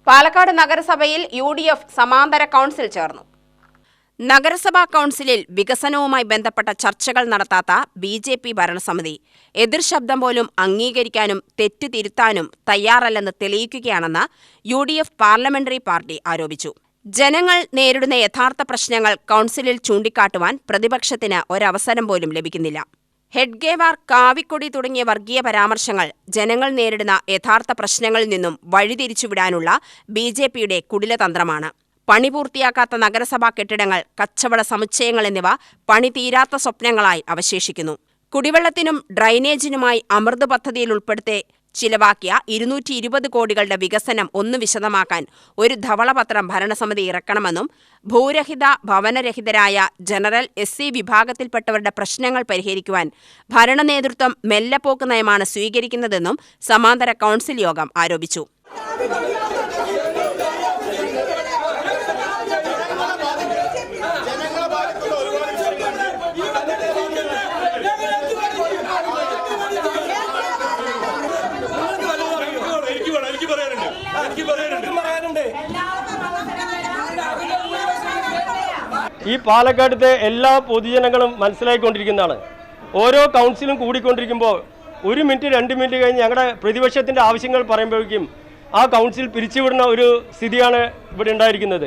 പാലക്കാട് നഗരസഭയിൽ UDF സമാന്തര council ചേർന്നു. നഗരസഭാ കൗൺസിലിൽ വികസനവുമായി ബന്ധപ്പെട്ട ചർച്ചകൾ നടത്താത്ത BJP ഭരണസമിതി എതിർ ശബ്ദം പോലും അംഗീകരിക്കാനും തെറ്റ് തിരുത്താനും തയ്യാറല്ലെന്ന് തെളിയിക്കുകയാണെന്ന് UDF പാർലമെന്ററി പാർട്ടി ആരോപിച്ചു. ജനങ്ങൾ നേരിടുന്ന യഥാർത്ഥ പ്രശ്നങ്ങൾ കൗൺസിലിൽ ചൂണ്ടിക്കാട്ടുവാൻ പ്രതിപക്ഷത്തിന് ഒരവസരം പോലും ലഭിക്കുന്നില്ല. ഹെഡ്ഗേവാർ, കാവിക്കൊടി തുടങ്ങിയ വർഗീയ പരാമർശങ്ങൾ ജനങ്ങൾ നേരിടുന്ന യഥാർത്ഥ പ്രശ്നങ്ങളിൽ നിന്നും വഴിതിരിച്ചുവിടാനുള്ള BJPയുടെ കുടിലതന്ത്രമാണ്. പണി പൂർത്തിയാക്കാത്ത നഗരസഭാ കെട്ടിടങ്ങൾ, കച്ചവട സമുച്ചയങ്ങൾ എന്നിവ പണി തീരാത്ത സ്വപ്നങ്ങളായി അവശേഷിക്കുന്നു. കുടിവെള്ളത്തിനും ഡ്രൈനേജിനുമായി അമൃത് പദ്ധതിയിൽ ഉൾപ്പെടുത്തി ചിലവാക്കിയ 220 കോടികളുടെ വികസനം ഒന്ന് വിശദമാക്കാൻ ഒരു ധവളപത്രം ഭരണസമിതി ഇറക്കണമെന്നും ഭൂരഹിത ഭവനരഹിതരായ ജനറൽ SC വിഭാഗത്തിൽപ്പെട്ടവരുടെ പ്രശ്നങ്ങൾ പരിഹരിക്കുവാൻ ഭരണനേതൃത്വം മെല്ലെപ്പോക്ക് നയമാണ് സ്വീകരിക്കുന്നതെന്നും സമാന്തര കൗൺസിൽ യോഗം ആരോപിച്ചു. ഈ പാലക്കാടത്തെ എല്ലാ പൊതുജനങ്ങളും മനസ്സിലാക്കിക്കൊണ്ടിരിക്കുന്നതാണ്. ഓരോ കൗൺസിലും കൂടിക്കൊണ്ടിരിക്കുമ്പോൾ 1 മിനിറ്റ് 2 മിനിറ്റ് കഴിഞ്ഞ് ഞങ്ങളുടെ പ്രതിപക്ഷത്തിൻ്റെ ആവശ്യങ്ങൾ പറയുമ്പോഴേക്കും ആ കൗൺസിൽ പിരിച്ചുവിടുന്ന ഒരു സ്ഥിതിയാണ് ഇവിടെ ഉണ്ടായിരിക്കുന്നത്.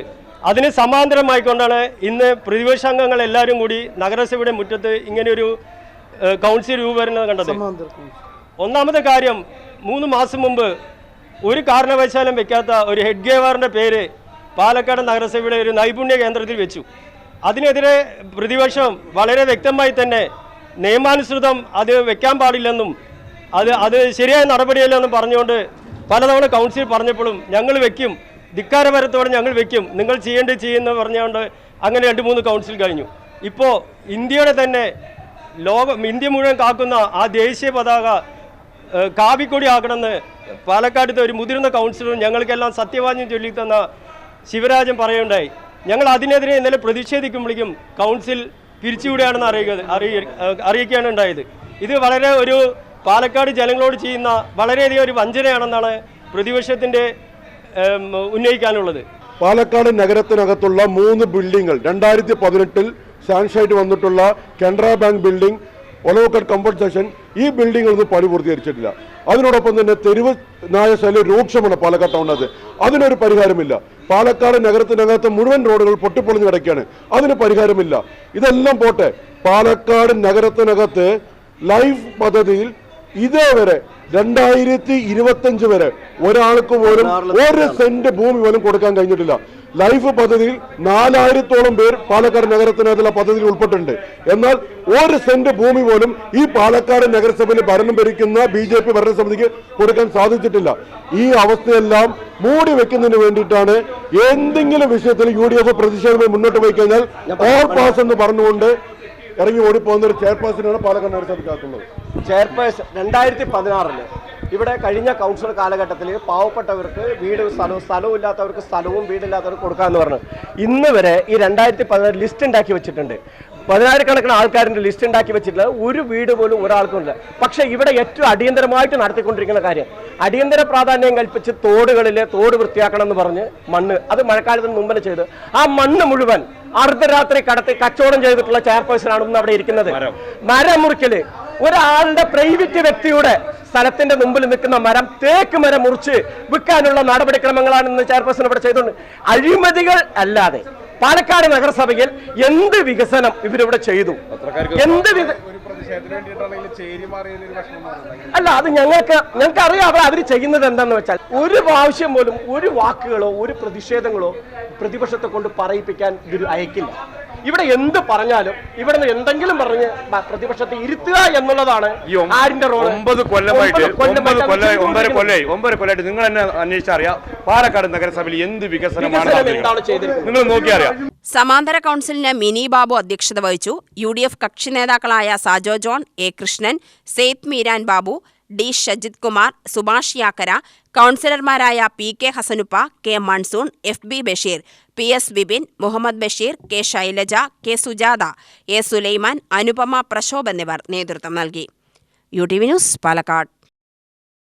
അതിന് സമാന്തരമായിക്കൊണ്ടാണ് ഇന്ന് പ്രതിപക്ഷാംഗങ്ങൾ എല്ലാവരും കൂടി നഗരസഭയുടെ മുറ്റത്ത് ഇങ്ങനെയൊരു കൗൺസിൽ രൂപീകരണം കണ്ടത്. ഒന്നാമത്തെ കാര്യം, 3 മാസം മുമ്പ് ഒരു കാരണവശാലും വെക്കാത്ത ഒരു ഹെഡ്ഗേവാറിൻ്റെ പേര് പാലക്കാട് നഗരസഭയുടെ ഒരു നൈപുണ്യ കേന്ദ്രത്തിൽ വെച്ചു. അതിനെതിരെ പ്രതിപക്ഷം വളരെ വ്യക്തമായി തന്നെ നിയമാനുസൃതം അത് വെക്കാൻ പാടില്ലെന്നും അത് ശരിയായ നടപടിയല്ലെന്നും പറഞ്ഞുകൊണ്ട് പലതവണ കൗൺസിൽ പറഞ്ഞപ്പോഴും ഞങ്ങൾ വെക്കും, ധിക്കാരപരത്തോടെ ഞങ്ങൾ വെക്കും, നിങ്ങൾ ചെയ്യുന്ന പറഞ്ഞുകൊണ്ട് അങ്ങനെ 2-3 കൗൺസിൽ കഴിഞ്ഞു. ഇപ്പോൾ ഇന്ത്യയുടെ തന്നെ ഇന്ത്യ മുഴുവൻ കാക്കുന്ന ആ ദേശീയ പതാക കാവിക്കൊടി ആക്കണമെന്ന് പാലക്കാടത്തെ ഒരു മുതിർന്ന കൗൺസിലറും ഞങ്ങൾക്കെല്ലാം സത്യവാചകം ചൊല്ലിത്തന്ന ശിവരാജൻ പറയുകയുണ്ടായി. ഞങ്ങൾ അതിനെതിരെ ഇന്നലെ പ്രതിഷേധിക്കുമ്പോഴേക്കും കൗൺസിൽ പിരിച്ചുവിടുകയാണെന്ന് അറിയിക്കുകയാണ് ഉണ്ടായത്. ഇത് വളരെ ഒരു പാലക്കാട് ജനങ്ങളോട് ചെയ്യുന്ന വളരെയധികം ഒരു വഞ്ചനയാണെന്നാണ് പ്രതിപക്ഷത്തിൻ്റെ ഉന്നയിക്കാനുള്ളത്. പാലക്കാട് നഗരത്തിനകത്തുള്ള 3 ബിൽഡിങ്ങൾ 2018 സാങ്ഷനായിട്ട് വന്നിട്ടുള്ള കാനറ ബാങ്ക് ബിൽഡിംഗ്, ഒലവക്കട് കമ്പൻസേഷൻ, ഈ ബിൽഡിങ്ങൊന്നും പണി പൂർത്തീകരിച്ചിട്ടില്ല. അതിനോടൊപ്പം തന്നെ തെരുവ് നായ ശല്യം രൂക്ഷമാണ് പാലക്കാട് ടൗണിനകത്ത്. അതിനൊരു പരിഹാരമില്ല. പാലക്കാട് നഗരത്തിനകത്ത് മുഴുവൻ റോഡുകൾ പൊട്ടിപ്പൊളിഞ്ഞ് കിടക്കുകയാണ്, അതിന് പരിഹാരമില്ല. ഇതെല്ലാം പോട്ടെ, പാലക്കാട് നഗരത്തിനകത്ത് ലൈഫ് പദ്ധതിയിൽ ഇതേവരെ 2025 വരെ ഒരാൾക്ക് പോലും 1 സെന്റ് ഭൂമി പോലും കൊടുക്കാൻ കഴിഞ്ഞിട്ടില്ല. ലൈഫ് പദ്ധതിയിൽ 4000-ഓളം പേർ പാലക്കാട് നഗരത്തിനകത്തുള്ള പദ്ധതിയിൽ ഉൾപ്പെട്ടിട്ടുണ്ട്. എന്നാൽ 1 സെന്റ് ഭൂമി പോലും ഈ പാലക്കാട് നഗരസഭയിൽ ഭരണം ഭരിക്കുന്ന BJP ഭരണസമിതിക്ക് കൊടുക്കാൻ സാധിച്ചിട്ടില്ല. ഈ അവസ്ഥയെല്ലാം മൂടി വെക്കുന്നതിന് വേണ്ടിയിട്ടാണ് എന്തെങ്കിലും വിഷയത്തിൽ UDF പ്രതിഷേധമായി മുന്നോട്ട് പോയി കഴിഞ്ഞാൽ ഓൾ പാസ് എന്ന് പറഞ്ഞുകൊണ്ട് ഇറങ്ങി ഓടിപ്പോകുന്ന ഒരു ചെയർപേഴ്സണാണ് പാലക്കാട് നഗരസഭയ്ക്കകത്തുള്ളത്. ചെയർപേഴ്സൺ 2016 ഇവിടെ കഴിഞ്ഞ കൗൺസിൽ കാലഘട്ടത്തിൽ പാവപ്പെട്ടവർക്ക് സ്ഥലവും ഇല്ലാത്തവർക്ക് സ്ഥലവും വീടില്ലാത്തവർക്ക് കൊടുക്കാമെന്ന് പറഞ്ഞു. ഇന്ന് വരെ ഈ 2016 ലിസ്റ്റ് ഉണ്ടാക്കി വെച്ചിട്ടുണ്ട്. 10,000-കണക്കിന് ആൾക്കാരുടെ ലിസ്റ്റ് ഉണ്ടാക്കി വെച്ചിട്ടുള്ള ഒരു വീട് പോലും ഒരാൾക്കുമില്ല. പക്ഷേ ഇവിടെ ഏറ്റവും അടിയന്തരമായിട്ട് നടത്തിക്കൊണ്ടിരിക്കുന്ന കാര്യം, അടിയന്തര പ്രാധാന്യം കൽപ്പിച്ച് തോട് വൃത്തിയാക്കണം എന്ന് പറഞ്ഞ് മണ്ണ്, അത് മഴക്കാലത്തിന് മുമ്പ് ചെയ്ത് ആ മണ്ണ് മുഴുവൻ അർദ്ധരാത്രി കടത്തി കച്ചവടം ചെയ്തിട്ടുള്ള ചെയർപേഴ്സണാണ് ഇന്ന് അവിടെ ഇരിക്കുന്നത്. മരം മുറിക്കല്, ഒരാളുടെ പ്രൈവറ്റ് വ്യക്തിയുടെ സ്ഥലത്തിന്റെ മുമ്പിൽ നിൽക്കുന്ന മരം, തേക്ക് മരം മുറിച്ച് വിൽക്കാനുള്ള നടപടിക്രമങ്ങളാണ് ഇന്ന് ചെയർപേഴ്സൺ ഇവിടെ ചെയ്തുകൊണ്ട്. അഴിമതികൾ അല്ലാതെ പാലക്കാട് നഗരസഭയിൽ എന്ത് വികസനം ഇവരിവിടെ ചെയ്തു? അല്ല, അത് ഞങ്ങൾക്ക് അറിയാം അവർ ചെയ്യുന്നത് എന്താണെന്ന് വെച്ചാൽ ഒരു പ്രാവശ്യം പോലും ഒരു വാക്കുകളോ ഒരു പ്രതിഷേധങ്ങളോ പ്രതിപക്ഷത്തെ കൊണ്ട് പറയിപ്പിക്കാൻ ഇവർ അയക്കില്ല. ഇവിടെ എന്ത് പറഞ്ഞാലും ഇവിടെ നിന്ന് എന്തെങ്കിലും പറഞ്ഞ് പ്രതിപക്ഷത്തെ ഇരുത്തുക എന്നുള്ളതാണ് ആരിന്റെ റോൾ. 9 കൊല്ലമായിട്ട് നിങ്ങൾ തന്നെ അന്വേഷിച്ചറിയാം പാലക്കാട് നഗരസഭയിൽ എന്ത് വികസനമാണ് നിങ്ങൾ നോക്കിയറിയാം. സമാന്തര കൗൺസിലിന് മിനി ബാബു അധ്യക്ഷത വഹിച്ചു. UDF കക്ഷി നേതാക്കളായ സാജോ ജോൺ, A കൃഷ്ണൻ, സെയ്ത് മീരാൻ ബാബു, D ഷജിത് കുമാർ, സുഭാഷ് യാക്കര, കൗൺസിലർമാരായ PK Hasanuppa, K Monsoon, FB Basheer, PS Vipin, Muhammad Basheer, K Shailaja, K Sujatha, A Sulaiman, Anupama Prashobh എന്നിവർ നേതൃത്വം നൽകി. UTV news, Palakkad.